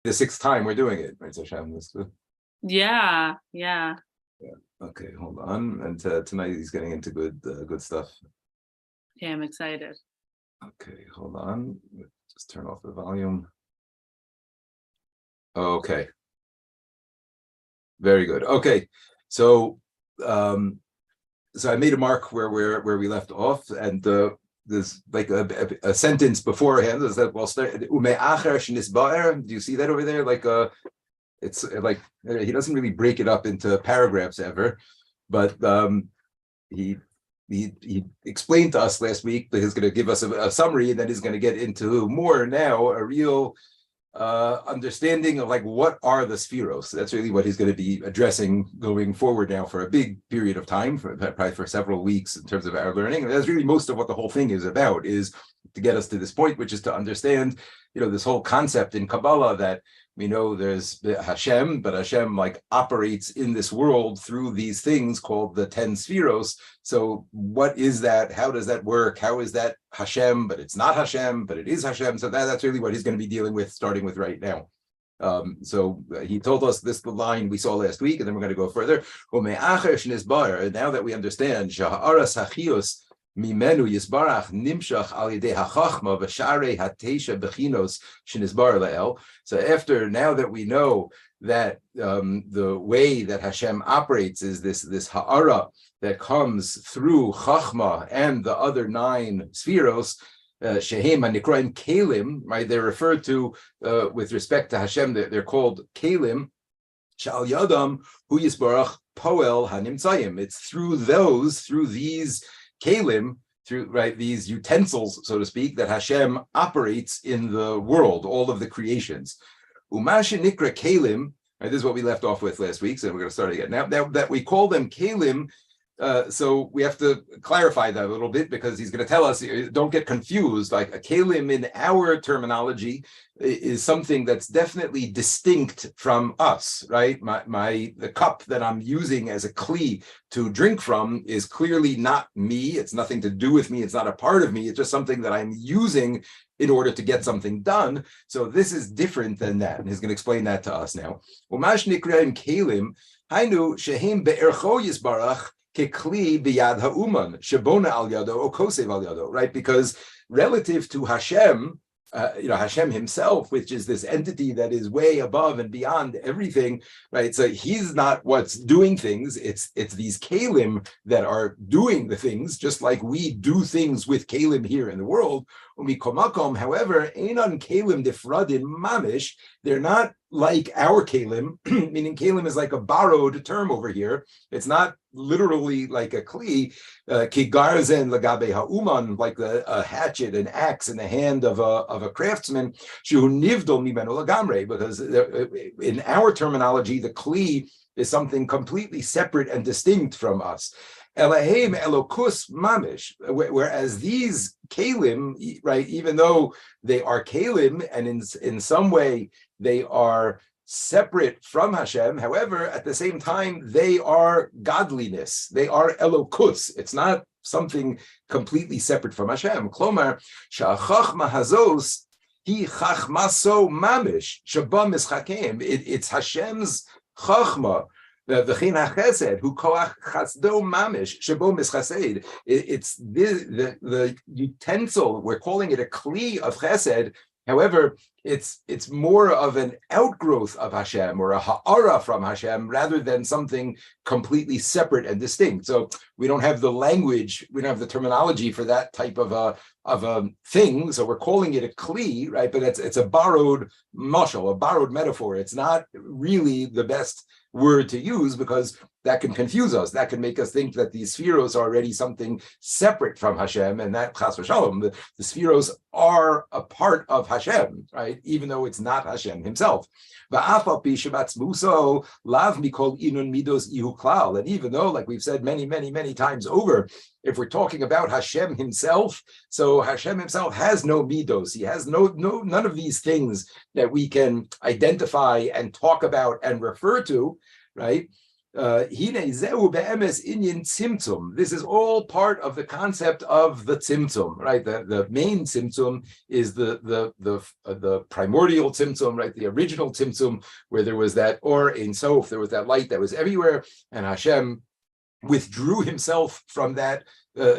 the sixth time we're doing it, right? Hashem, yeah. Okay, hold on. And tonight he's getting into good stuff. Yeah, I'm excited. Okay, hold on. Just turn off the volume. Okay. Very good. Okay, so I made a mark where we left off, and there's like a sentence beforehand is that do you see that over there? Like it's like he doesn't really break it up into paragraphs ever, but he explained to us last week that he's going to give us a summary, and then he's going to get into more now, a real understanding of like what are the spheros. That's really what he's going to be addressing going forward now for a big period of time, probably for several weeks in terms of our learning. And that's really most of what the whole thing is about, is to get us to this point, which is to understand, this whole concept in Kabbalah that we know there's Hashem, but Hashem like operates in this world through these things called the 10 spheros. So what is that? How does that work? How is that Hashem, but it's not Hashem, but it is Hashem? So that's really what he's going to be dealing with, starting with right now. So he told us this, the line we saw last week, and then we're going to go further. Now that we understand, Mimenu Yisbarach Nimshach Al Yidei HaChachma V'Sharei HaTeisha Bechinos Shenizbar La'el. So now that we know that the way that Hashem operates is this ha'ara that comes through Chachma and the other 9 spheros, Shehem HaNikraim Kelim, right? They're referred to with respect to Hashem. They're called Kelim. Shal Yadam Hu Yisbarach Poel HaNimtzayim. It's through these Kalim, through these utensils, so to speak, that Hashem operates in the world, all of the creations. Umasha Nikra Kalim, this is what we left off with last week, so we're going to start again. Now that we call them Kalim, so we have to clarify that a little bit, because he's going to tell us, don't get confused, like a Kalim in our terminology is something that's definitely distinct from us, right? The cup that I'm using as a kli to drink from is clearly not me. It's nothing to do with me. It's not a part of me. It's just something that I'm using in order to get something done. So this is different than that. And he's going to explain that to us now. Umash nikraim kalim, hainu shehem be'ercho yisbarach kekli biyad ha'uman, shebona al yado o kosev al yado, right? Because relative to Hashem, Hashem himself, which is this entity that is way above and beyond everything, right? So he's not what's doing things. It's these kalim that are doing the things, just like we do things with kalim here in the world. However, einon kalim difradin mamish, they're not like our kalim, meaning kalim is like a borrowed term over here. It's not literally like a kli, kigarzen lagabe ha'uman, like a hatchet, an axe in the hand of a craftsman, shu nivdol mimenu lagamre, because in our terminology, the kli is something completely separate and distinct from us. Elohim elokus mamish, whereas these kalim, right, even though they are kalim and in some way they are separate from Hashem, however, at the same time, they are godliness. They are elokus. It's not something completely separate from Hashem. Klomar, sha'achachma hazos hi chachmaso mamish shaba mischakem. It's Hashem's chachma. V'chein hachesed hu koach chasdo mamish shabo mischased. It's the utensil. We're calling it a kli of chesed. However, it's more of an outgrowth of Hashem, or a ha'ara from Hashem, rather than something completely separate and distinct. So we don't have the language, we don't have the terminology for that type of a thing. So we're calling it a kli, right? But it's a borrowed mashal, a borrowed metaphor. It's not really the best word to use, because that can confuse us. That can make us think that these spheros are already something separate from Hashem, and that chas v'shalom, the spheros are a part of Hashem, right? Even though it's not Hashem himself. And even though, like we've said many, many, many times over, if we're talking about Hashem himself, so Hashem himself has no midos. He has none of these things that we can identify and talk about and refer to, right? This is all part of the concept of the tzimtzum, right? The main tzimtzum is the primordial tzimtzum, right? The original tzimtzum, where there was that or in sof, there was that light that was everywhere, and Hashem withdrew himself from that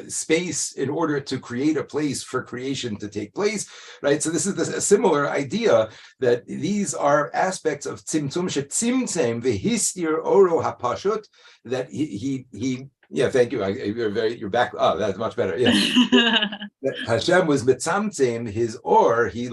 space in order to create a place for creation to take place, right? So this is a similar idea that these are aspects of tzimtzum shetzimtzem v'histir oro hapashut, that he yeah, thank you. You're back. Oh, that's much better. Yeah. That Hashem was mitzamtzem his or, he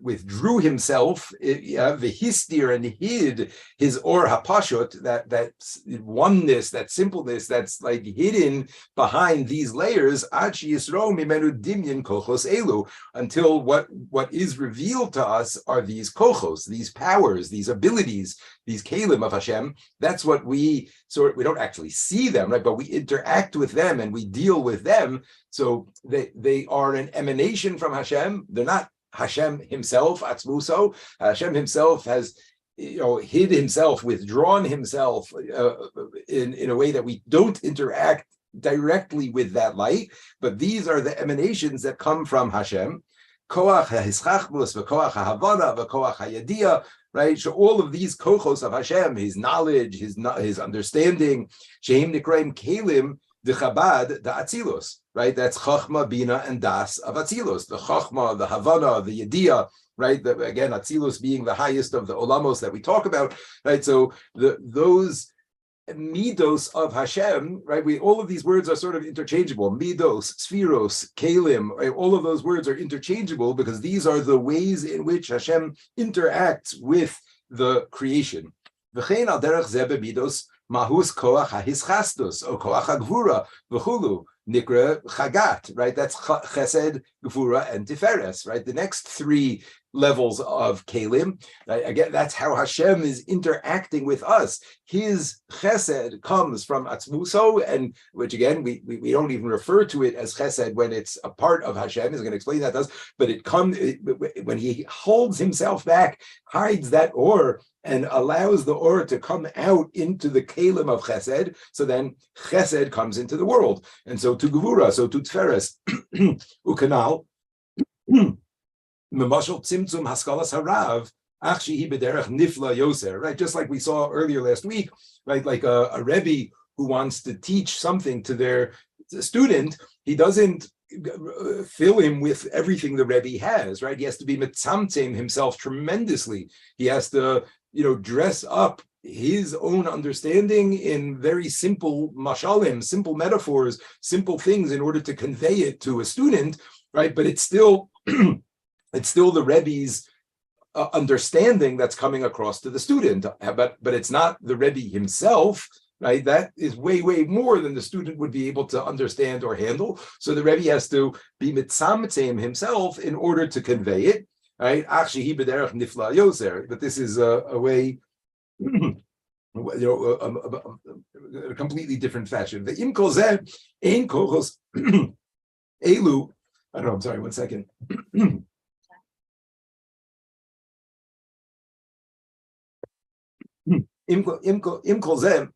withdrew himself, v'histir, and hid his or hapashut, that oneness, that simpleness that's like hidden behind these layers, ad sheyisro mimenu dimyan kochos elu, until what is revealed to us are these kochos, these powers, these abilities, these kalim of Hashem. That's what we don't actually see them, right? But we interact with them and we deal with them. So they are an emanation from Hashem. They're not Hashem himself, atzmuso. Hashem himself has hid himself, withdrawn himself in a way that we don't interact directly with that light. But these are the emanations that come from Hashem. Koach ha'hischachmus, v'koach ha'havana, v'koach ha'yadiyah, right? So all of these kochos of Hashem, his knowledge, his understanding, shehem nikraim kelim v'chabad da'atzilos, right? That's chachma, bina, and das of atzilos. The chachma, the havana, the yadiyah, right? Again, atzilos being the highest of the olamos that we talk about, right? So those midos of Hashem, right? All of these words are sort of interchangeable. Midos, spheros, kalim, right? All of those words are interchangeable because these are the ways in which Hashem interacts with the creation. V'chein al derech zeh b'midos mahus koach hahischastus o koach hagvura v'chulu nikra chagat, right? That's chesed, gvura, and tiferes, right? The next three levels of kalim, right? Again, that's how Hashem is interacting with us. His chesed comes from atzmuso, and which again we don't even refer to it as chesed when it's a part of Hashem. He's going to explain that to us, but it comes when he holds himself back, hides that or, and allows the or to come out into the kalim of chesed. So then chesed comes into the world, and so to gevura, so to tferes, ukanal. Memashal tzimtzum haskalas harav achshi b'derech nifla yoser, right? Just like we saw earlier last week, right? Like a rebbe who wants to teach something to their student, he doesn't fill him with everything the rebbe has, right? He has to be mitzamtzem himself tremendously. He has to, dress up his own understanding in very simple mashalim, simple metaphors, simple things in order to convey it to a student, right? But it's still it's still the Rebbe's understanding that's coming across to the student, but it's not the Rebbe himself, right? That is way, way more than the student would be able to understand or handle. So the Rebbe has to be mitzamtzem himself in order to convey it, right? Achshi b'derech nifla yoser. But this is a way, a completely different fashion. The im kol zeh ein kochos elu. I don't know. I'm sorry. 1 second. Im kol zeh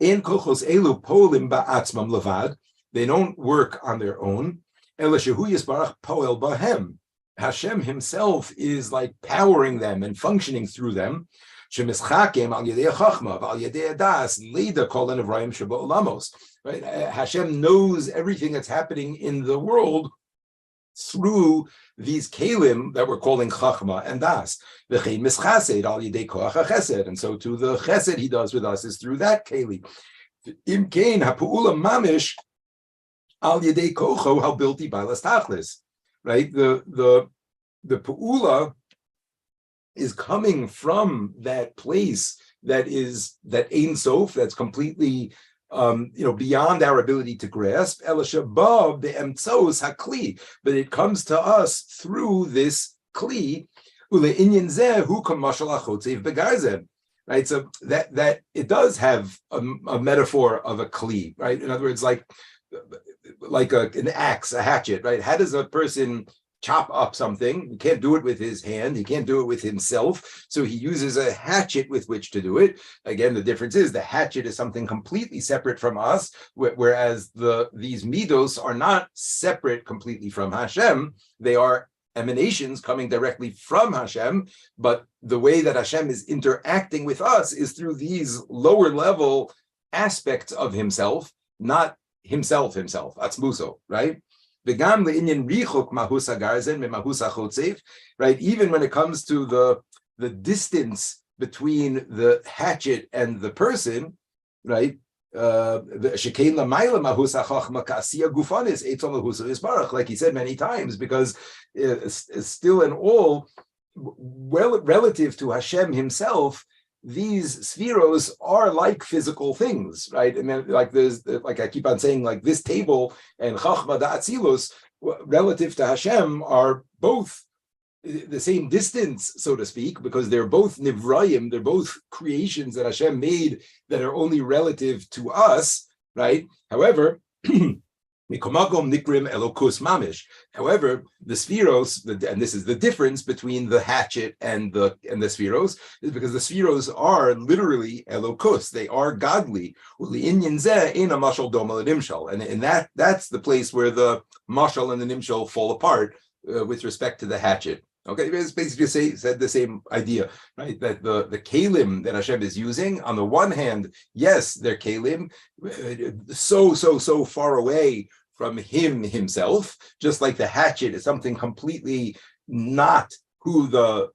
ein kochos elu polim ba'atzmam levad. They don't work on their own. Ela shehu yisbarach poel bahem. Hashem himself is like powering them and functioning through them. Shemischakim al yedei chachma al yedei das leida kol nevrayim sheba olamos. Right? Hashem knows everything that's happening in the world through these kalim that we're calling chachma and das. V'chein mischased al yedei koach chesed, and so to the chesed he does with us is through that keli. Im kein hapuula mamish al yedei kocho halbilti balas tachlis. Right, the pu'ula is coming from that place that Ein Sof, that's completely beyond our ability to grasp. Elashabab be'emtzos hakli, but it comes to us through this kli. Ule'inyan zeh hu kamashal achotzev begarzen. Right, so that it does have a metaphor of a kli. Right, in other words, like an axe, a hatchet, right? How does a person chop up something. He can't do it with his hand. He can't do it with himself. So he uses a hatchet with which to do it. Again, the difference is the hatchet is something completely separate from us, whereas these midos are not separate completely from Hashem. They are emanations coming directly from Hashem, but the way that Hashem is interacting with us is through these lower level aspects of himself, not himself, atzmuso, right? Right? Even when it comes to the distance between the hatchet and the person, right? Like he said many times, because it's still and all, well, relative to Hashem himself, these spheros are like physical things, right? And then, like I keep on saying, like this table and Chachma Da'atzilus, relative to Hashem, are both the same distance, so to speak, because they're both nivrayim, they're both creations that Hashem made that are only relative to us, right? However, However, the spheros, and this is the difference between the hatchet and the spheros, is because the spheros are literally elokus, they are godly. And in that's the place where the mashal and the nimshal fall apart with respect to the hatchet. Okay, it's basically said the same idea, right? That the kalim that Hashem is using, on the one hand, yes, they're kalim, so far away from him himself, just like the hatchet is something completely not who the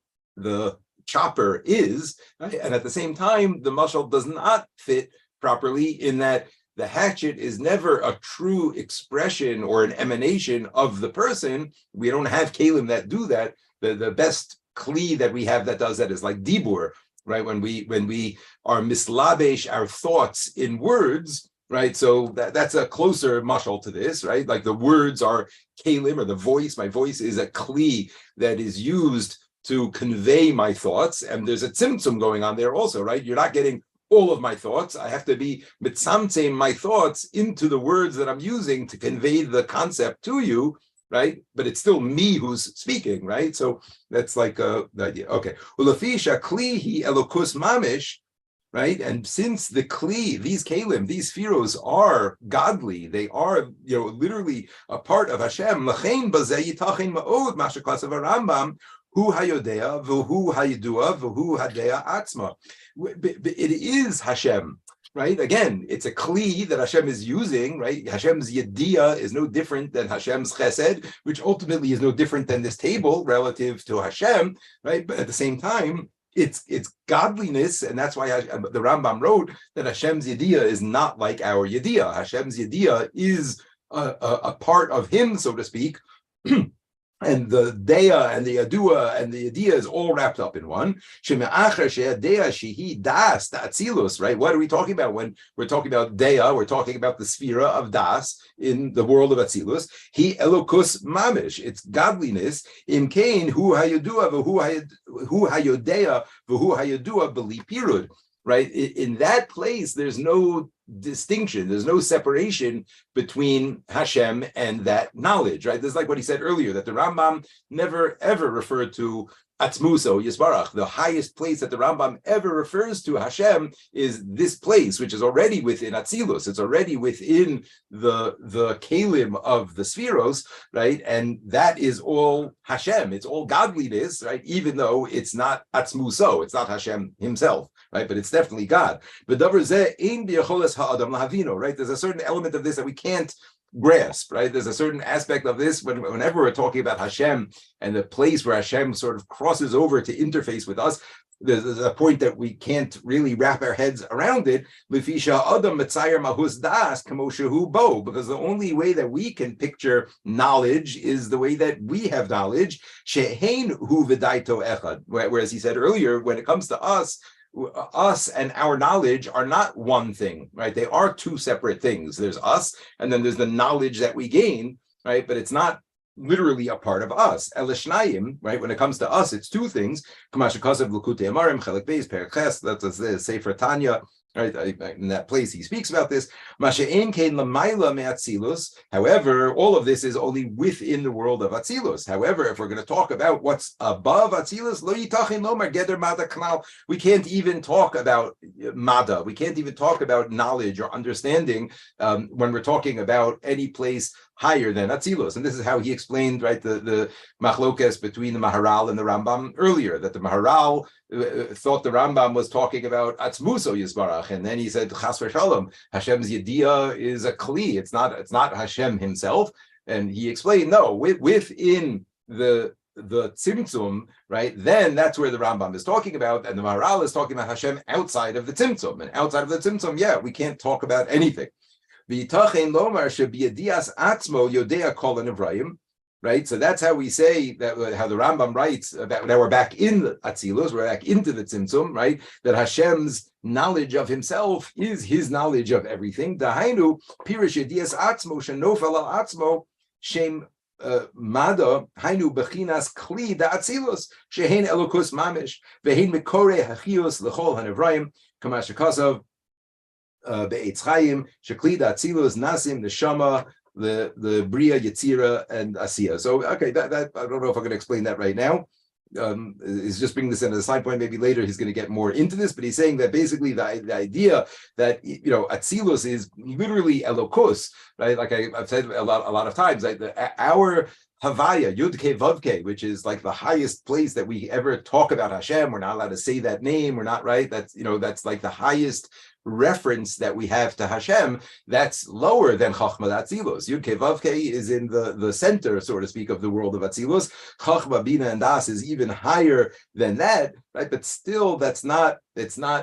chopper is, right? And at the same time, the mashal does not fit properly in that the hatchet is never a true expression or an emanation of the person. We don't have kalim that do that. The best kli that we have that does that is like dibur, right? When we are mislabesh our thoughts in words, right? So that's a closer mashal to this, right? Like the words are kalim, or the voice. My voice is a kli that is used to convey my thoughts, and there's a tzimtzum going on there also, right? You're not getting all of my thoughts. I have to be mitzamtzem my thoughts into the words that I'm using to convey the concept to you, right? But it's still me who's speaking, right? So that's like the idea. Okay. Ulafisha klihi elokus mamish, right? And since the kli, these kalim, these spheros are godly, they are, literally a part of Hashem. Lachein bazeh yitachin ma'od mashaklasav Rambam hu hayodea v'hu hayidua v'hu hadea atzma. It is Hashem. Right? Again, it's a kli that Hashem is using, right? Hashem's yediyah is no different than Hashem's chesed, which ultimately is no different than this table relative to Hashem, right? But at the same time, it's godliness, and that's why the Rambam wrote that Hashem's yediyah is not like our yediyah. Hashem's yediyah is a part of Him, so to speak. And the Dea and the Adua and the Yediyah is all wrapped up in one. Right? What are we talking about when we're talking about Dea? We're talking about the Sphira of Das in the world of Atzilus. He Elokus Mamish. It's godliness. In Cain, hu hayodua v'hu hayodea v'hu hayodua b'li pirud. Right? In that place, there's no distinction, there's no separation between Hashem and that knowledge, right? This is like what he said earlier, that the Rambam never ever referred to Atzmuso, Yisbarach. The highest place that the Rambam ever refers to Hashem is this place, which is already within Atzilus. It's already within the kalim of the spheros, right? And that is all Hashem. It's all godliness, right? Even though it's not Atzmuso, it's not Hashem himself, right? But it's definitely God. Right? There's a certain element of this that we can't grasp, right? There's a certain aspect of this whenever we're talking about Hashem and the place where Hashem sort of crosses over to interface with us. There's a point that we can't really wrap our heads around it. Because the only way that we can picture knowledge is the way that we have knowledge. Whereas he said earlier, when it comes to us and our knowledge are not one thing, right? They are two separate things. There's us, and then there's the knowledge that we gain, right? But it's not literally a part of us. Elishnayim, right? When it comes to us, it's two things. That's the Sefer Tanya, Right, in that place he speaks about this. However, all of this is only within the world of Atzilus. However, if we're going to talk about what's above Atzilus, we can't even talk about Mada. We can't even talk about knowledge or understanding when we're talking about any place higher than Atzilus. And this is how he explained, right, the machlokes between the Maharal and the Rambam earlier, that the Maharal thought the Rambam was talking about Atzmuso Yisbarach, and then he said Chas v'Shalom, Hashem's Yediyah is a Kli. It's not Hashem himself. And he explained, no, within the Tzimtzum, right, then that's where the Rambam is talking about, and the Maharal is talking about Hashem outside of the Tzimtzum. And outside of the Tzimtzum, yeah, we can't talk about anything. V'yitachen lomar shebiyadias atzmo yodea kol hanivraim. Right, so that's how we say that. How the Rambam writes about now we're back in the Atzilus, we're back into the Tzimtzum, right? That Hashem's knowledge of Himself is His knowledge of everything. Dahainu pirish yedias atzmo shenofel al atzmo shem mada hainu bechinas kli da Atzilus shehein elokus mamish vehein mikore hachios lechol hanivraim kamash kasav be'etz chayim shekli da Atzilus nasim neshama. The Bria, Yetzira, and Asiya. So, okay, that I don't know if I can explain that right now. He's just bringing this in as a side point. Maybe later he's going to get more into this, but he's saying that basically the idea that, Atzilus is literally Elokus, right? Like I've said a lot of times, like our Havaya, Yud-Ke Vav-Ke, which is like the highest place that we ever talk about Hashem. We're not allowed to say that name. We're not, right? That's like the highest reference that we have to Hashem. That's lower than Chachma Atzilus. Yud-Ke Vav-Ke is in the center, so to speak, of the world of Atzilus. Chachma, Bina, and Das is even higher than that, right? But still, it's not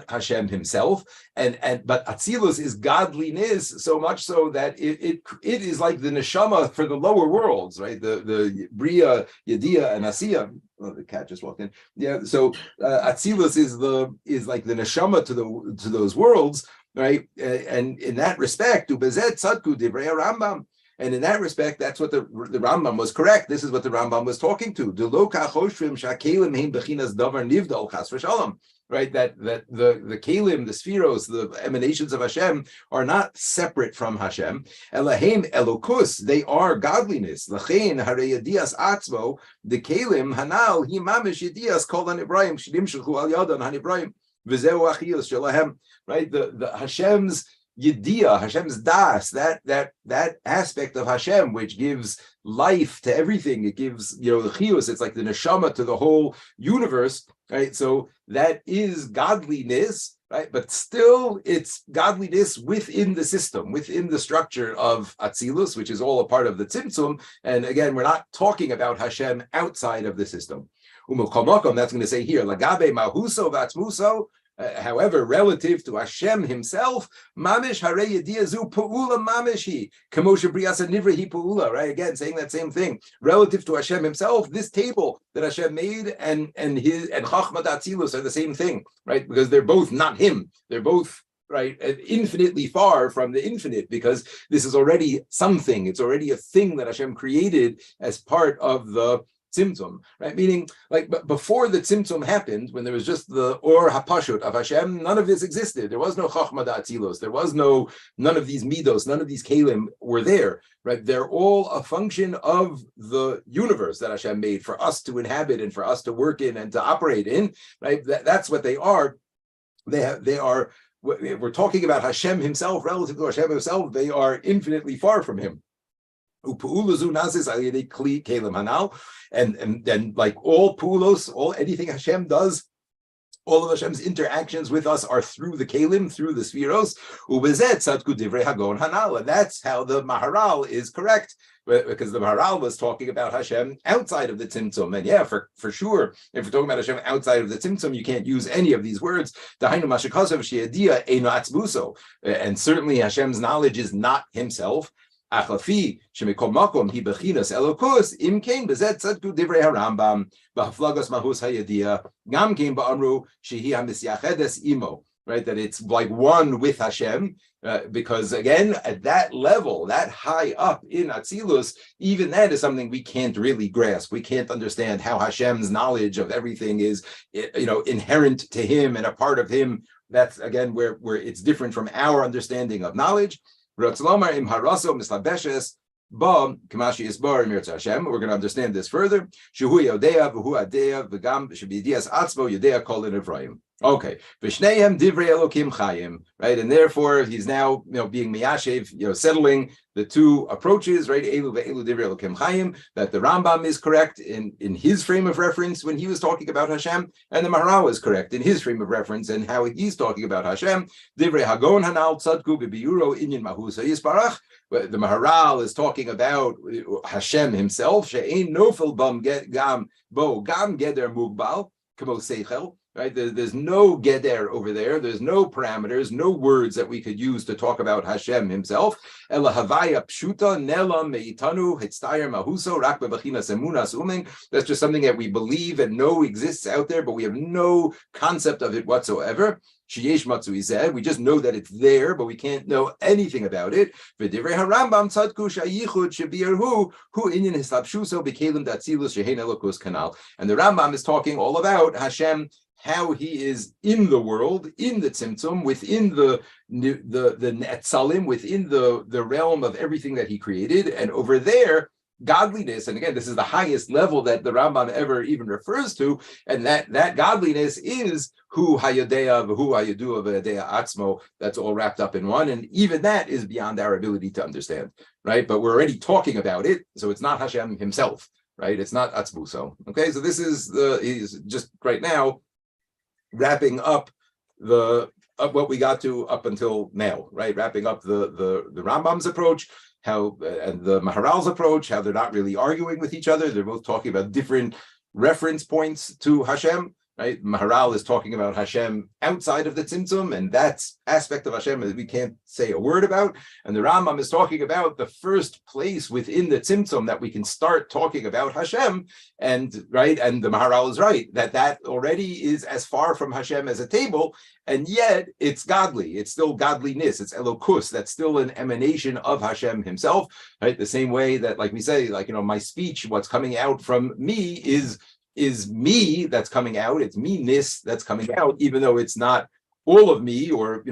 Hashem himself. But Atzilus is godliness, so much so that it is like the neshama for the lower worlds, right? The Bria, Yediyah, and Asiya. Oh, the cat just walked in. Yeah, so Atzilus is like the neshama to those worlds, right? And in that respect, ubezet tzadku divrei Rambam. And in that respect, that's what the Rambam was correct. This is what the Rambam was talking to. Right, that the Kalim, the Spheros, the emanations of Hashem are not separate from Hashem. Elahem Elokus, they are godliness. Lachein Harei Yedias Atzmo, the Kalim Hanal Himamish Yedias Kol HaNibrayim Shedimshachu Al Yadan HaNibrayim V'Zeu Achiyos Shelahem. Right, the Hashem's Yediyah, Hashem's Das, that aspect of Hashem which gives life to everything. It gives, the chiyus. It's like the neshama to the whole universe, right? So that is godliness, right? But still, it's godliness within the system, within the structure of Atzilus, which is all a part of the Tzimtzum. And again, we're not talking about Hashem outside of the system. That's going to say here, Lagabe Mahuso Vatzmuso. However, relative to Hashem himself, mamish harei yediyazu pu'ula mamishi, kamosha briasa nivrehi pu'ula, right? Again, saying that same thing. Relative to Hashem himself, this table that Hashem made and Chachmat Atzilus are the same thing, right? Because they're both not him. They're both, right, infinitely far from the infinite, because this is already something. It's already a thing that Hashem created as part of the Tzimtzum, right? Meaning, like, before the Tzimtzum happened, when there was just the Or HaPashut of Hashem, none of this existed. There was no Chachma Da'atzilos. There was none of these Midos, none of these Kalim were there, right? They're all a function of the universe that Hashem made for us to inhabit and for us to work in and to operate in, right? That's what they are. They are, we're talking about Hashem himself, relative to Hashem himself, they are infinitely far from him. And then, like all pulos, anything Hashem does, all of Hashem's interactions with us are through the Kalim, through the Spheros. And that's how the Maharal is correct, because the Maharal was talking about Hashem outside of the Tzimtzum. And yeah, for sure, if we're talking about Hashem outside of the Tzimtzum, you can't use any of these words. And certainly Hashem's knowledge is not himself. Achafi shemikol makom hi bechinas elokus im kein bezet tzadku divrei harambam b'haflagos mahus hayediyah gam kein ba'amru shehi hamisyachedes imo. Right, that it's like one with Hashem, because again, at that level, that high up in Atzilus, even that is something we can't really grasp. We can't understand how Hashem's knowledge of everything is, inherent to Him and a part of Him That's again where it's different from our understanding of knowledge. We're going to understand this further. Okay, right, and therefore he's now being miyashiv, settling the two approaches, right? That the Rambam is correct in his frame of reference when he was talking about Hashem, and the Maharal is correct in his frame of reference and how he's talking about Hashem. Divrei Hagon Hanal Tzadku B'Biyuro Inyan Mahusa Yisparach. The Maharal is talking about Hashem himself. She'ein nofel bam gam bo gam geder mugbal kamo seichel. Right, there's no geder over there. There's no parameters, no words that we could use to talk about Hashem himself. Ela havaya pshuta nelam meitanu hitzayer mahuso rak bebachinas emunas uming. That's just something that we believe and know exists out there, but we have no concept of it whatsoever. Sheyesh matzui zeh. We just know that it's there, but we can't know anything about it. V'divrei harambam tzadku shayichud shebirhu hu inyan hislapshuso b'kelim datzilus shehein elokus kanal. And the Rambam is talking all about Hashem, how he is in the world, in the tzimtzum, within the netzalim, within the realm of everything that he created, and over there, godliness. And again, this is the highest level that the Rambam ever even refers to, and that godliness is hu hayadea v'hu hayadua v'yadea atzmo. That's all wrapped up in one, and even that is beyond our ability to understand, right? But we're already talking about it, so it's not Hashem himself, right? It's not atzmuso. Okay, so this is he's just right now wrapping up what we got to up until now, right? Wrapping up the Rambam's approach, how and the Maharal's approach, how they're not really arguing with each other. They're both talking about different reference points to Hashem, right? Maharal is talking about Hashem outside of the Tzimtzum, and that aspect of Hashem that we can't say a word about. And the Rambam is talking about the first place within the Tzimtzum that we can start talking about Hashem. And right, and the Maharal is right that already is as far from Hashem as a table, and yet it's godly. It's still godliness. It's elokus. That's still an emanation of Hashem himself, right? The same way that, like we say, my speech, what's coming out from me is me that's coming out. It's me-ness that's coming out, even though it's not all of me, or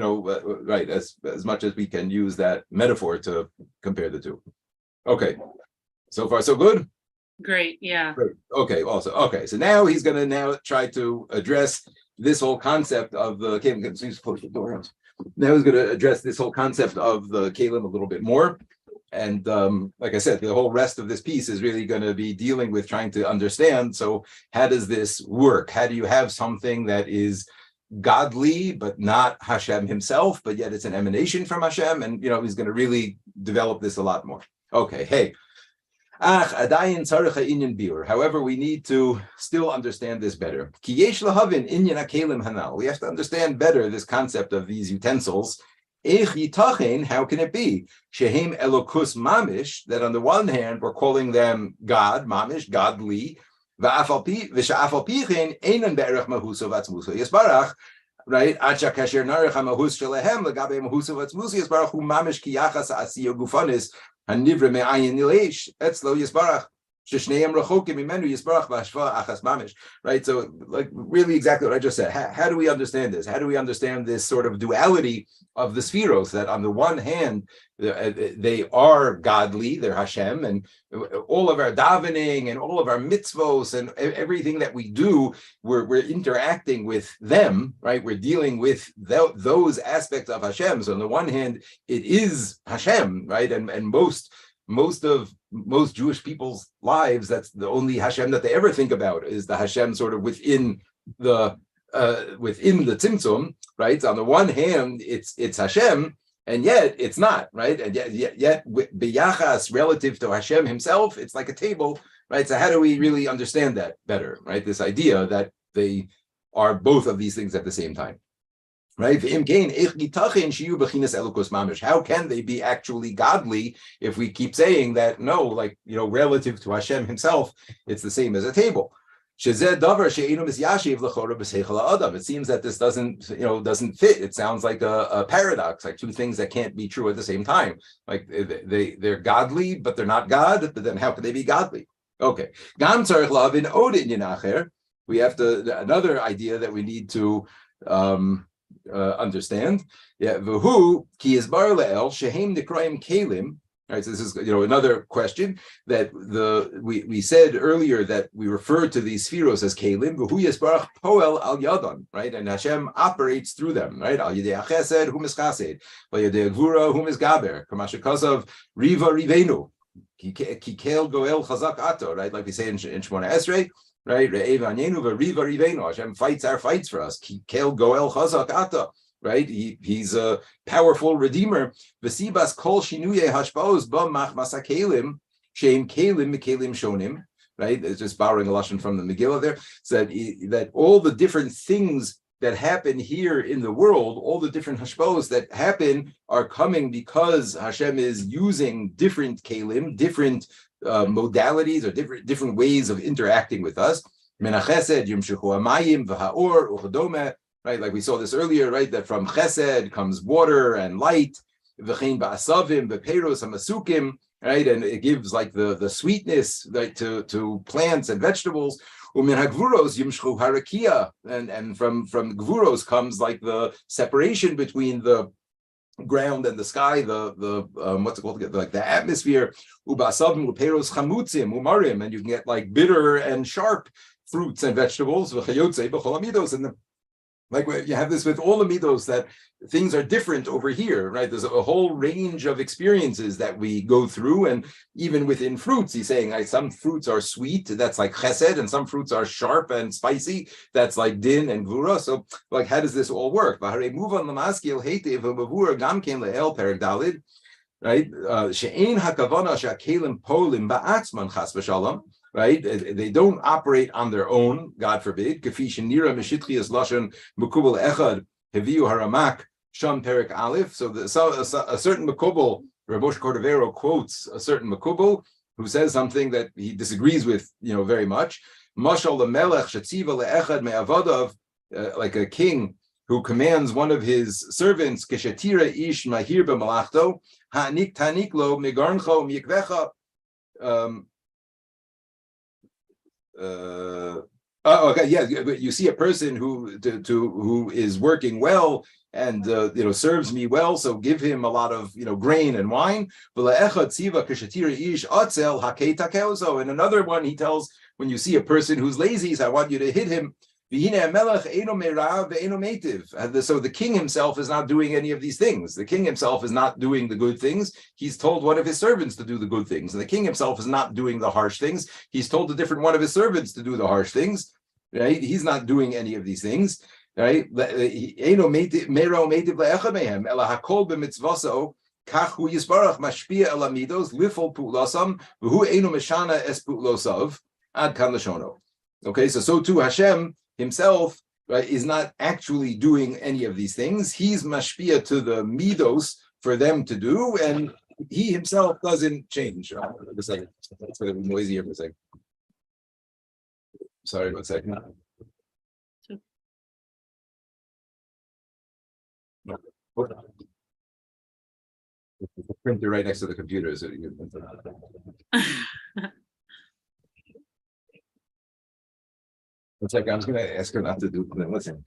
right, as much as we can use that metaphor to compare the two. Okay, so far so good. Great, yeah. Great. Okay, also okay. So now he's going to now try to address this whole concept of the kelim. Please close the door out. Now he's going to address this whole concept of the kelim a little bit more. And like I said, the whole rest of this piece is really going to be dealing with trying to understand. So how does this work? How do you have something that is godly, but not Hashem himself, but yet it's an emanation from Hashem? And, he's going to really develop this a lot more. Okay, hey. However, we need to still understand this better. We have to understand better this concept of these utensils. How can it be? Shehem elokus mamish, that on the one hand we're calling them God, mamish, godly, right? Acha kasher narech hamahus shelehem legabe mahusa vatzmusa yisbarach hu mamish ki yachas asiyo gufanis hanivre me'ayin nileish etzlo yisbarach. Right, so really exactly what I just said. How do we understand this? How do we understand this sort of duality of the spheros, that on the one hand they are godly, they're Hashem, and all of our davening and all of our mitzvos and everything that we do, we're interacting with them, right? We're dealing with those aspects of Hashem. So on the one hand, it is Hashem, right? And most Jewish people's lives, that's the only Hashem that they ever think about, is the Hashem sort of within the Tzimtzum, right? So on the one hand, it's Hashem, and yet it's not, right? And yet biyachas relative to Hashem himself, it's like a table, right? So how do we really understand that better, right? This idea that they are both of these things at the same time. Right? How can they be actually godly if we keep saying that no, relative to Hashem himself, it's the same as a table? It seems that this doesn't fit. It sounds like a paradox, like two things that can't be true at the same time. Like they're godly, but they're not God. But then how can they be godly? Okay. We have another idea that we need to understand. Yeah, v'hu ki yisbar le'el shehem nikraim kelim. Right, so this is another question that we said earlier that we refer to these spheros as kelim. V'hu yisbarach poel al yadon, right, and Hashem operates through them, right? Al yedei chesed hu mischased, al yedei gvura hu misgaber. Kamashikasav riva rivenu, ki kel goel chazak ato, right? Like we say in Shemona Esrei. Right, Hashem fights our fights for us. Kel goel chazak ata. Right, he's a powerful redeemer. V'sibas kol shinuye hashpaos b'mach masakelim sheim kelim mikelim shonim. Right, it's just borrowing a lesson from the Megillah there. So that all the different things that happen here in the world, all the different hashpaos that happen are coming because Hashem is using different kelim, different modalities or different ways of interacting with us. Menachesed yimshechu hamayim v'haor uchadome. Right, like we saw this earlier, right? That from chesed comes water and light. V'chein ba'asavim v'peiros hamasukim. Right, and it gives like the sweetness, right, to plants and vegetables. Umin hagvuros yimshechu harakia, and from gvuros comes like the separation between the ground and the sky, the what's it called, like the atmosphere. Ubasavim uperos chamutzim umarim, and you can get like bitter and sharp fruits and vegetables. V'chayotze b'chol amidos, and like you have this with all the midos, that things are different over here, right? There's a whole range of experiences that we go through, and even within fruits, he's saying like, some fruits are sweet, that's like chesed, and some fruits are sharp and spicy, that's like din and gvura. So, like, how does this all work? Right? She'ein hakavana she'akelim polim ba'atzman chas v'shalom. Right, they don't operate on their own, God forbid. Kafi shenira meshitchias lashon mekubal echad heviu haramak sham perik aleph. So a certain mekubal, Rav Moshe Cordovero quotes a certain mekubal who says something that he disagrees with, very much. Mashal lemelech shetziva leechad me'avadav, like a king who commands one of his servants, keshetira ish mahir b'malachto ha'anik tanik lo migarncho mikvecha. Okay, yeah. You see a person who is working well and serves me well, so give him a lot of grain and wine. And another one, he tells, when you see a person who's lazy, he says, I want you to hit him. So the king himself is not doing any of these things. The king himself is not doing the good things. He's told one of his servants to do the good things. And the king himself is not doing the harsh things. He's told a different one of his servants to do the harsh things. Right? He's not doing any of these things. Right? Okay, so too Hashem himself, right, is not actually doing any of these things. He's mashpia to the midos for them to do, and he himself doesn't change. It's going to be noisy here for a second. Sorry, 1 second. The printer right next to the computer, so you can. It's like I was going to ask her not to do. Listen.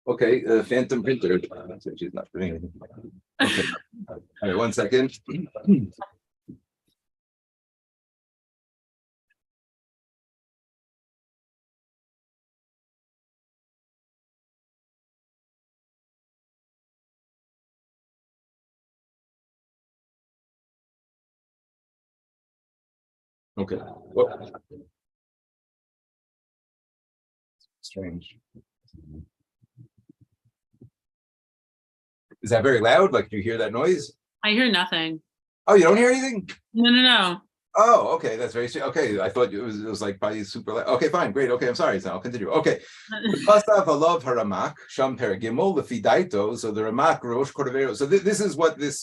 Okay, phantom printer. So she's not doing anything. Okay. All right, 1 second. Okay. Well, strange. Is that very loud? Like, do you hear that noise? I hear nothing. Oh, you don't hear anything? No. Oh, okay. That's very strange. Okay, I thought it was like probably super loud. Okay, fine, great. Okay, I'm sorry. So I'll continue. Okay. Pasav alav haramak sham pergimol lefidaito. So the Ramak Rosh Cordovero. So this is what a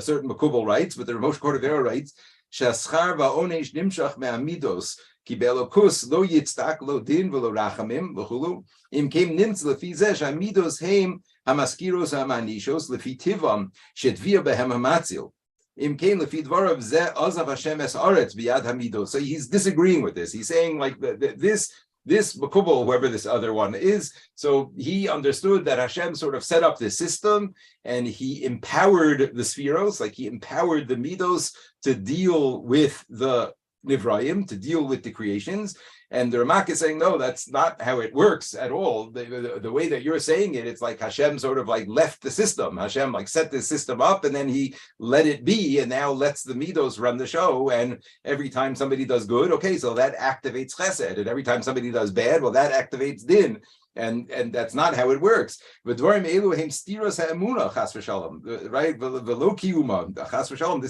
certain Makubal writes, but the Rosh Cordovero writes. Shaschar va'onesh nimshach me'amidos. Ki be'elokus lo yitzdak lo din v'lo rachamim v'chulu. Im kem nimtz lefi zeh sh'amidos heim hamaskiros ha'manishos lefi tivam shetvia behem hamatzil. Im kem lefi dvarav zeh ozav Hashem es aretz b'yad hamidos. So he's disagreeing with this. He's saying like this Makubal, whoever this other one is, so he understood that Hashem sort of set up this system and he empowered the spheros, like he empowered the midos to deal with the Nivraim, to deal with the creations. And the Ramak is saying, no, that's not how it works at all. The way that you're saying it, it's like Hashem sort of like left the system. Hashem like set this system up and then he let it be and now lets the midos run the show. And every time somebody does good, okay, so that activates chesed. And every time somebody does bad, well, that activates din. And that's not how it works. Right? This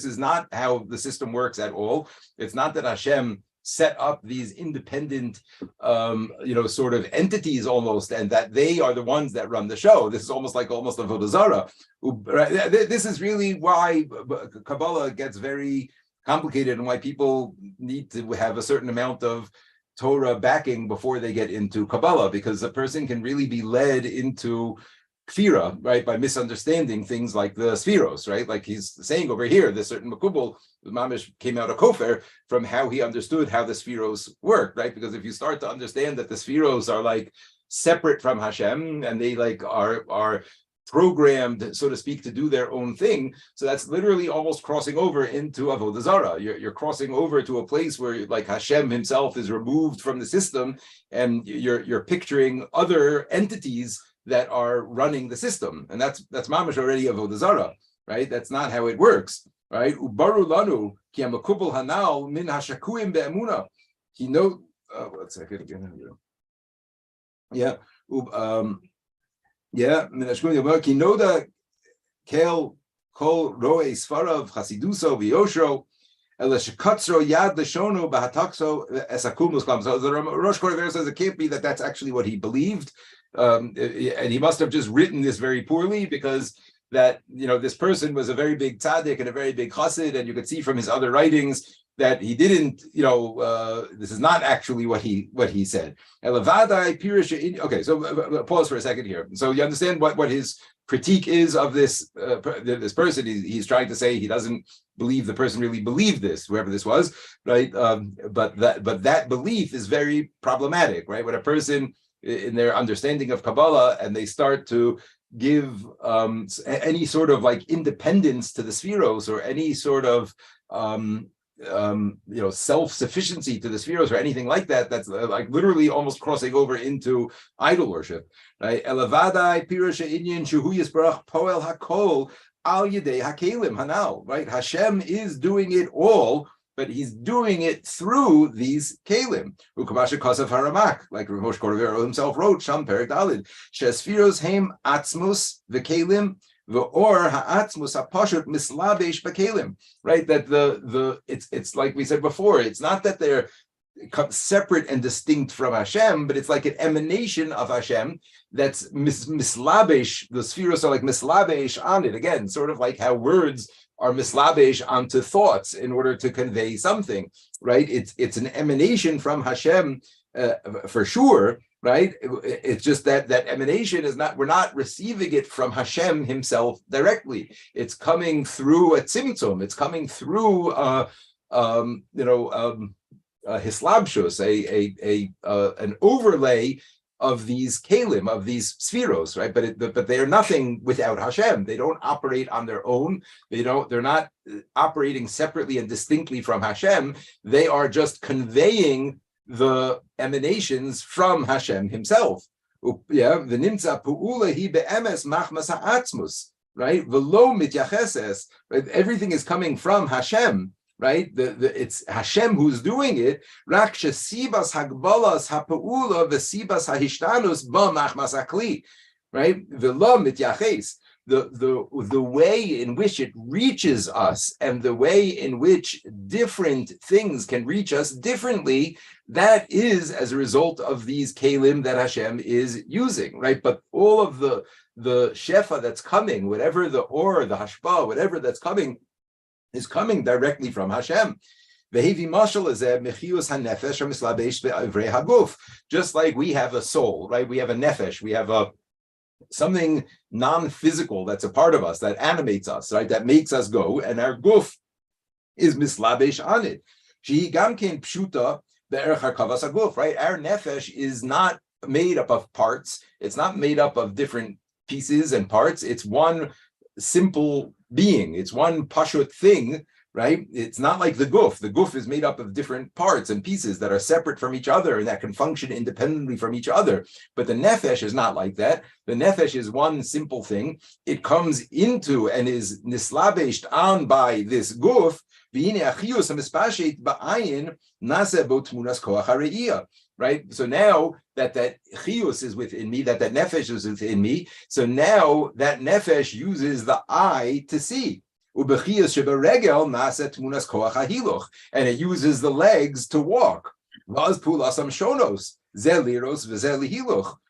is not how the system works at all. It's not that Hashem set up these independent, sort of entities almost, and that they are the ones that run the show. This is almost a Avodah Zarah. This is really why Kabbalah gets very complicated and why people need to have a certain amount of Torah backing before they get into Kabbalah, because a person can really be led into Kfira, right, by misunderstanding things like the spheros, right? Like he's saying over here, this certain Makubal, the Mamish came out of Kofer from how he understood how the spheros work, right? Because if you start to understand that the spheros are like separate from Hashem and they like are programmed, so to speak, to do their own thing, so that's literally almost crossing over into Avodah Zarah. You're crossing over to a place where like Hashem himself is removed from the system and you're picturing other entities that are running the system, and that's mamash already Avodah Zarah, right? That's not how it works, right? Ubaru lanu ki hamakubal hanal min hashakuim be'emuna. He know. One second again. Yeah. Min hashakuim be'emuna ki noda kel kol roe sfarav chasiduso v'yoshro ela shekatzro yad leshono b'hatakso esakum musklam. So the Rosh Korever says it can't be that that's actually what he believed. And he must have just written this very poorly, because that this person was a very big tzaddik and a very big chassid, and you could see from his other writings that he didn't, this is not actually what he said. Okay, so pause for a second here. So you understand what his critique is of this this person. He's trying to say he doesn't believe the person really believed this, whoever this was, right? But that belief is very problematic, right? When a person in their understanding of Kabbalah and they start to give any sort of like independence to the spheros, or any sort of self-sufficiency to the spheros, or anything like that, that's like literally almost crossing over into idol worship, right? Elavadai pirusha inyan shuhu yisbarach poel hakol al yedei hakelim hanal, right? Hashem is doing it all, but he's doing it through these kelim. Ukabasha kasav haramak, like Rav Moshe Cordovero himself wrote, Sham Perek Dalid, Shesfiros heim atzmus v'kelim v'or ha'atzmus ha'pashut mislabesh b'kelim. Right, that it's like we said before, it's not that they're separate and distinct from Hashem, but it's like an emanation of Hashem that's mislabesh. The spheros are like mislabesh on it. Again, sort of like how words are mislabesh onto thoughts in order to convey something, right? It's an emanation from Hashem for sure, right? It's just that emanation is not, we're not receiving it from Hashem himself directly. It's coming through a tzimtzum. It's coming through hislabshus, an overlay of these kelim, of these spheros, right? But they are nothing without Hashem. They don't operate on their own. They're not operating separately and distinctly from Hashem. They are just conveying the emanations from Hashem himself. Yeah, the nimtza pu'ula hi be'emes machmas ha'atzmus, right? V'lo mityacheses, right? Everything is coming from Hashem. Right, it's Hashem who's doing it. Rak shesibas hagbalas ha'pa'ula v'sibas ha'hishtanus b'machmas hakli. Right, v'lo mityaches. The way in which it reaches us and the way in which different things can reach us differently, that is as a result of these kelim that Hashem is using. Right, but all of the shefa that's coming, whatever the or the hashpa, whatever that's coming, is coming directly from Hashem. Just like we have a soul, right? We have a nefesh, we have something non-physical that's a part of us, that animates us, right? That makes us go, and our guf is mislabesh on it. She gamkein pshuta be'erech harkavas haguf, right? Our nefesh is not made up of parts. It's not made up of different pieces and parts. It's one simple being. It's one pashut thing, right? It's not like the guf. The guf is made up of different parts and pieces that are separate from each other and that can function independently from each other. But the nefesh is not like that. The nefesh is one simple thing. It comes into and is nislabeshed on by this guf. Right? So now that chiyus is within me, that nefesh is within me, so now that nefesh uses the eye to see. And it uses the legs to walk.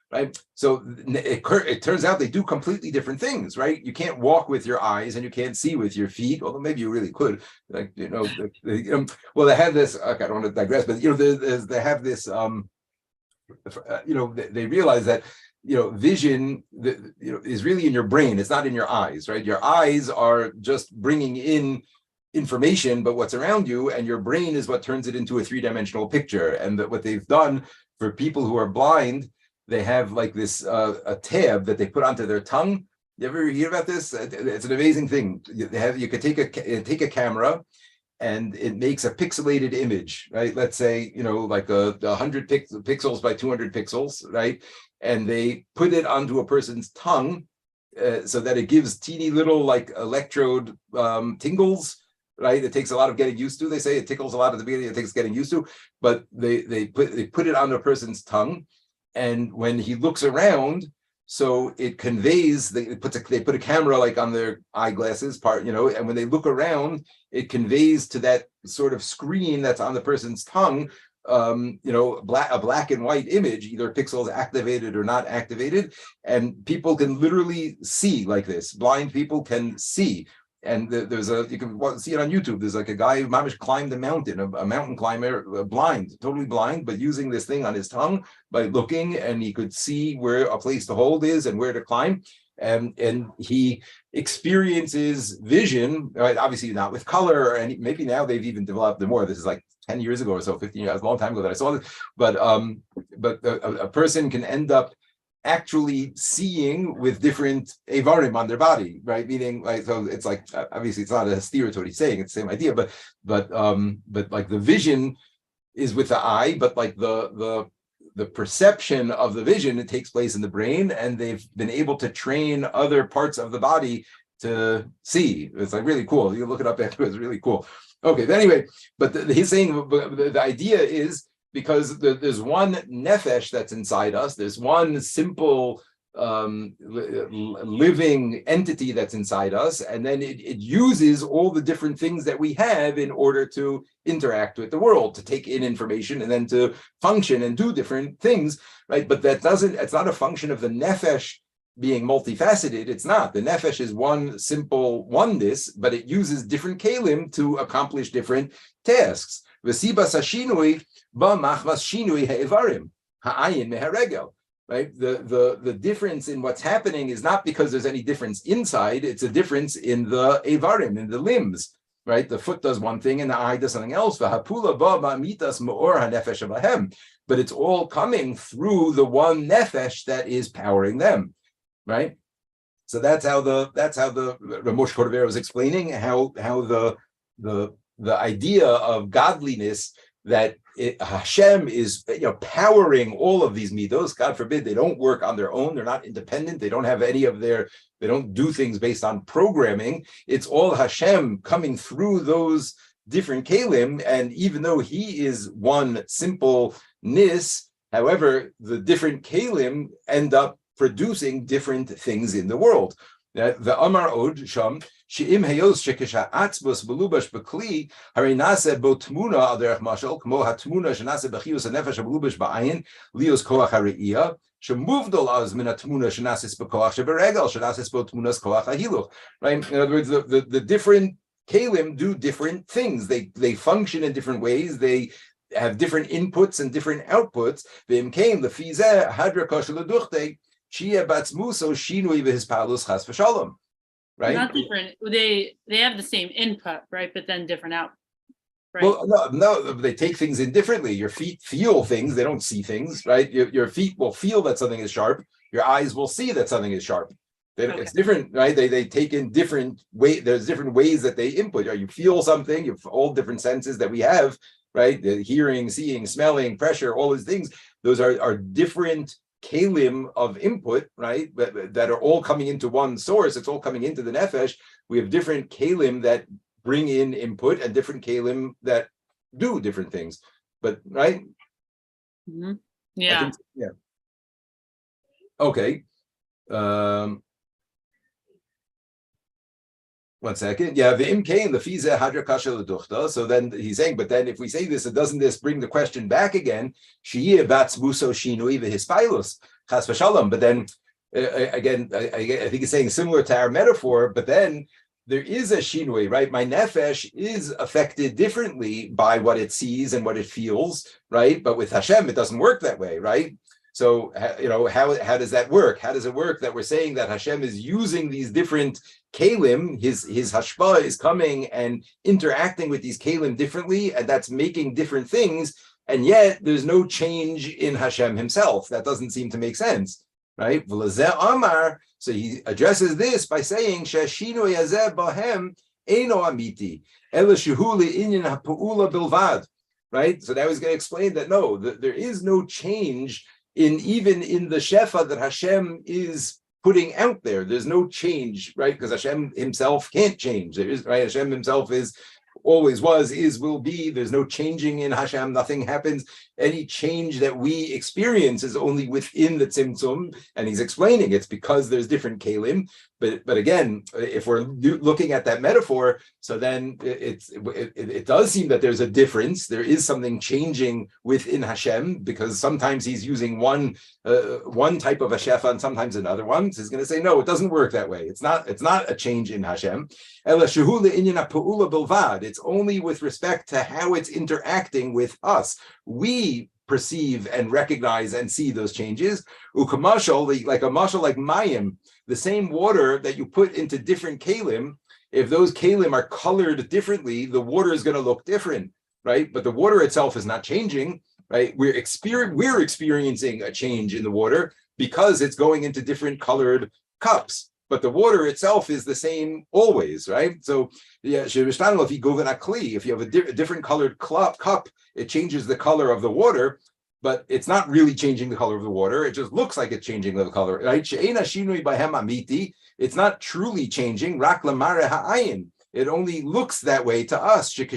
Right? So it turns out they do completely different things, right? You can't walk with your eyes and you can't see with your feet, although maybe you really could. Like, well, they have this, okay, I don't want to digress, but, they have this, they realize that, vision, is really in your brain. It's not in your eyes, right? Your eyes are just bringing in information, but what's around you, and your brain is what turns it into a three-dimensional picture. And what they've done for people who are blind, they have like this a tab that they put onto their tongue. You ever hear about this? It's an amazing thing. You could take a camera, and it makes a pixelated image, right? Let's say, like 100 pixels by 200 pixels, right? And they put it onto a person's tongue so that it gives teeny little like electrode tingles, right? It takes a lot of getting used to. They say it tickles a lot at the beginning. It takes getting used to, but they put it on a person's tongue. And when he looks around, so it conveys, they put a camera like on their eyeglasses part, and when they look around, it conveys to that sort of screen that's on the person's tongue, a black and white image, either pixels activated or not activated, and people can literally see like this. Blind people can see. And you can see it on YouTube. There's like a guy who mamish climbed a mountain, a mountain climber, totally blind, but using this thing on his tongue by looking, and he could see where a place to hold is and where to climb. And he experiences vision, right? Obviously not with color, and maybe now they've even developed more. This is like 10 years ago or so, 15 years, a long time ago that I saw this. But a person can end up actually seeing with different avarim on their body, right? Meaning, like, so it's like, obviously it's not a steer to what he's saying, it's the same idea, but like the vision is with the eye, but like the perception of the vision, it takes place in the brain, and they've been able to train other parts of the body to see. It's like really cool. You look it up after, it's really cool. Okay, but anyway, but he's saying the idea is, because there's one nefesh that's inside us, there's one simple living entity that's inside us, and then it uses all the different things that we have in order to interact with the world, to take in information, and then to function and do different things, right? But it's not a function of the nefesh being multifaceted. It's not. The nefesh is one simple oneness, but it uses different kalim to accomplish different tasks. V'sibas hashinui b'machmas shinui ha'evarim ha'ayin meharegel. Right. The difference in what's happening is not because there's any difference inside. It's a difference in the evarim, in the limbs. Right. The foot does one thing and the eye does something else. V'hapula ba'mitas me'or ha'nefesh abahem. But it's all coming through the one nefesh that is powering them. Right. So that's how the Ramosh Cordovero was explaining how the idea of godliness, that Hashem is powering all of these midos. God forbid they don't work on their own. They're not independent. They don't have they don't do things based on programming. It's all Hashem coming through those different kalim. And even though he is one simple nis, however, the different kalim end up producing different things in the world. The Amar Od Sham She'im Hayos Shekesha Atzbos Belubash Bekli Harinase Botmuna Al Derech Mashal Kmo Hatmuna Shenase Bechius Nefesh Belubash Ba'ayin Lios Koach Hariya Shemuvdol Az Min Hatmuna Shenasis Bekoach Sheberegal Shenasis Botmunas Koach Hahiluch. Right. In other words, the different Kalim do different things. They function in different ways. They have different inputs and different outputs. V'im came the fizeh hadra kosher leduchte shia batzmuso shinui v'hispalus chas v'shalom. Right? Not different. They have the same input, right? But then different output. Right. Well, no, they take things in differently. Your feet feel things; they don't see things, right? Your feet will feel that something is sharp. Your eyes will see that something is sharp. It's different, right? They take in different way. There's different ways that they input. You feel something. You have all different senses that we have, right? The hearing, seeing, smelling, pressure, all those things. Those are different kalim of input, right? That are all coming into one source. It's all coming into the nefesh. We have different kalim that bring in input and different kalim that do different things. But right? Mm-hmm. Yeah. Yeah. Okay. 1 second. Yeah, the imkain the fize hadra kasha leduchta. So then he's saying, but then if we say this, doesn't this bring the question back again? Shiyeh batz muso shinui v'hispilus chas v'shalom. But then again, I think it's saying similar to our metaphor. But then there is a shinui, right? My nefesh is affected differently by what it sees and what it feels, right? But with Hashem, it doesn't work that way, right? So, how does that work? How does it work that we're saying that Hashem is using these different kalim, his hashpah is coming and interacting with these kalim differently, and that's making different things, and yet there's no change in Hashem himself. That doesn't seem to make sense, right? So he addresses this by saying, Shashino yazeh bahem eno amiti, ela shehu le'inyan ha'pu'ula bilvad, right? So now he's going to explain that no, there is no change even in the shefa that Hashem is putting out there. There's no change, right? Because Hashem himself can't change. There is, right? Hashem himself is, always was, is, will be. There's no changing in Hashem. Nothing happens. Any change that we experience is only within the tzimtzum. And he's explaining it's because there's different kalim. But again, if we're looking at that metaphor, so then it does seem that there's a difference. There is something changing within Hashem, because sometimes he's using one type of a shefa and sometimes another one. So he's going to say, no, it doesn't work that way. It's not a change in Hashem. It's only with respect to how it's interacting with us. We perceive and recognize and see those changes. Ukamashal, like a mashal like mayim, the same water that you put into different kalim, if those kalim are colored differently, the water is going to look different, right? But the water itself is not changing, right? We're experiencing a change in the water because it's going into different colored cups. But the water itself is the same always, right? So, yeah, if you have a different colored cup, it changes the color of the water, but it's not really changing the color of the water. It just looks like it's changing the color, right? It's not truly changing. It only looks that way to us. Right?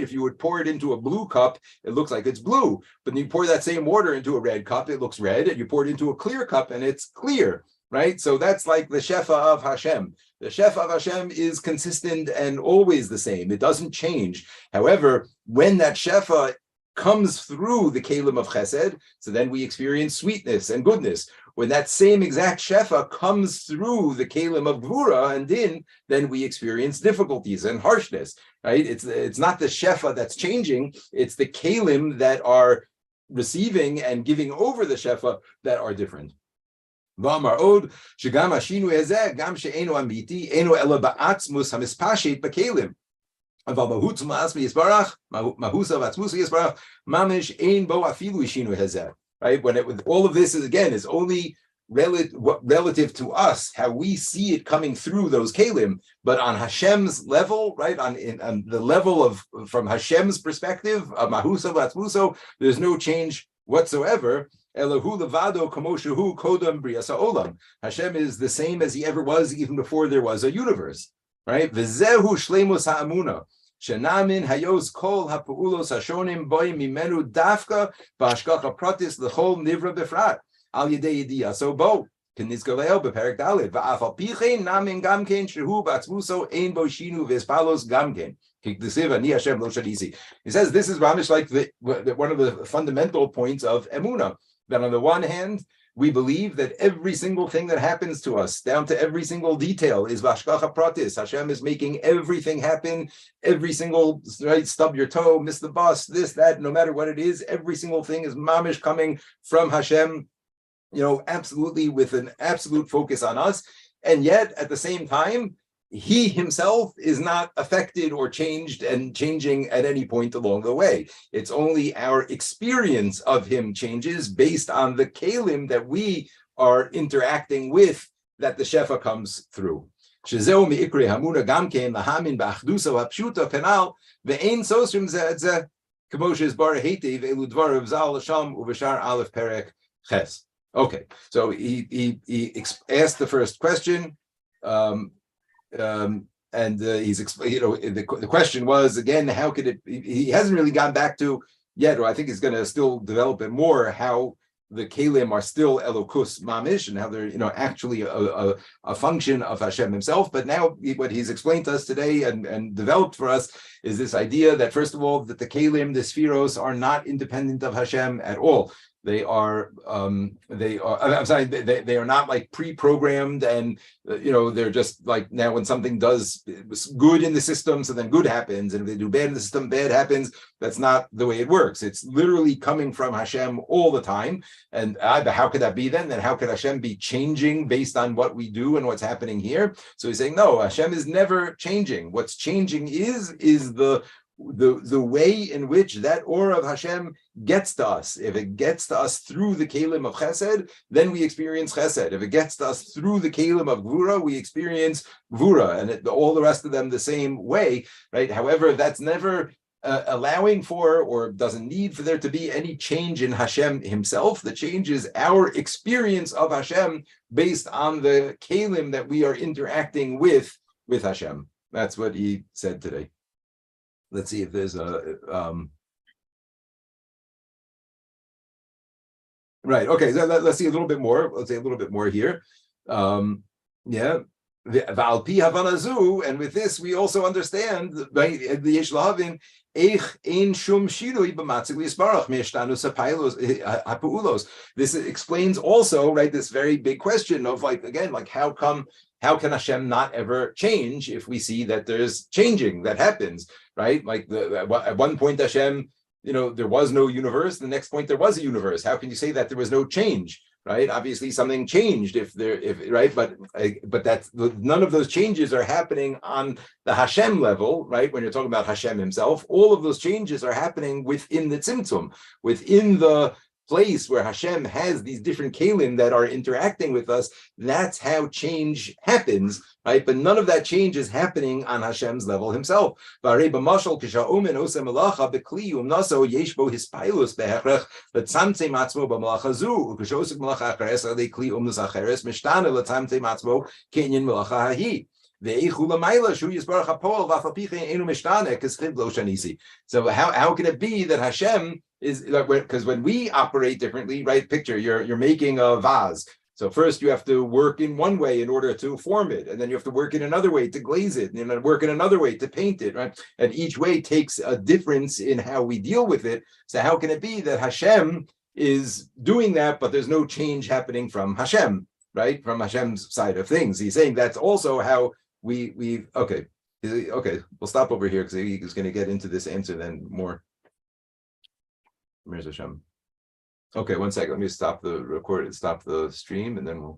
If you would pour it into a blue cup, it looks like it's blue. But then you pour that same water into a red cup, it looks red. And you pour it into a clear cup, and it's clear. Right? So that's like the shefa of Hashem. The shefa of Hashem is consistent and always the same. It doesn't change. However, when that shefa comes through the kalim of chesed, so then we experience sweetness and goodness. When that same exact shefa comes through the kalim of gvura and din, then we experience difficulties and harshness, right? It's not the shefa that's changing, it's the kalim that are receiving and giving over the shefa that are different. V'amar od shegam hashinu hazeh gam she'enu amiti enu ela ba'atzmus hamispashit b'kalim. Right? When all of this is only relative to us, how we see it coming through those kalim, but on Hashem's level, right, on the level of from Hashem's perspective, mahusa v'atzmuso, there's no change whatsoever. Elohu levado kamoshahu kodam briasa olam. Hashem is the same as he ever was, even before there was a universe. Right? V'zehu shleimus ha'amuna. Shenamin hayos kol ha'pu'ulos hashonim boy mimenu dafka b'hashgacha pratis l'chol nivra befrat al yedei yediyah. So bo kenizgaleo beperek dalid va'af al pichein namin gamken shehu b'atzmuso ein bo shinu v'espalos gamken. He says this is Ramish like one of the fundamental points of Emunah, that on the one hand We believe that every single thing that happens to us, down to every single detail, is vashkacha pratis. Hashem is making everything happen. Every single, right, stub your toe, miss the bus, this, that, no matter what it is, every single thing is mamish coming from Hashem, absolutely with an absolute focus on us. And yet, at the same time, he himself is not affected or changed and changing at any point along the way. It's only our experience of him changes based on the kalim that we are interacting with, that the shefa comes through. Okay, so he asked the first question. And he's the question was, again, how could it, he hasn't really gone back to yet, or I think he's going to still develop it more, how the kalim are still elokus mamish, and how they're actually a function of Hashem himself. But now what he's explained to us today and developed for us is this idea that, first of all, that the kalim, the spheros, are not independent of Hashem at all. They are not like pre-programmed, and they're just like, now when something does good in the system, so then good happens, and if they do bad in the system, bad happens. That's not the way it works. It's literally coming from Hashem all the time. And how could that be then? Then how could Hashem be changing based on what we do and what's happening here? So he's saying, no, Hashem is never changing. What's changing is the way in which that aura of Hashem gets to us. If it gets to us through the kalim of chesed, then we experience chesed. If it gets to us through the kalim of gvura, we experience gvura, and all the rest of them the same way, right? However, that's never allowing for, or doesn't need for there to be any change in Hashem himself. The change is our experience of Hashem based on the kalim that we are interacting with Hashem. That's what he said today. Let's see if there's a right. Okay, so let's see a little bit more. Let's say a little bit more here. And with this we also understand, right, the Yesh Lahavin this explains also, right, this very big question of, like, again, like, how can Hashem not ever change if we see that there's changing that happens, right? Like at one point Hashem, there was no universe. The next point there was a universe. How can you say that there was no change, right? Obviously something changed right? But that's, none of those changes are happening on the Hashem level, right? When you're talking about Hashem himself, all of those changes are happening within the tzimtzum, within the place where Hashem has these different kalim that are interacting with us. That's how change happens, right? But none of that change is happening on Hashem's level himself. But in the so how can it be that Hashem is, because when we operate differently, right? Picture, you're making a vase. So first you have to work in one way in order to form it, and then you have to work in another way to glaze it, and then work in another way to paint it, right? And each way takes a difference in how we deal with it. So how can it be that Hashem is doing that, but there's no change happening from Hashem, right? From Hashem's side of things. He's saying that's also how okay, we'll stop over here because he's going to get into this answer then more. Where's Hashem? Okay, 1 second. Let me stop the stream, and then we'll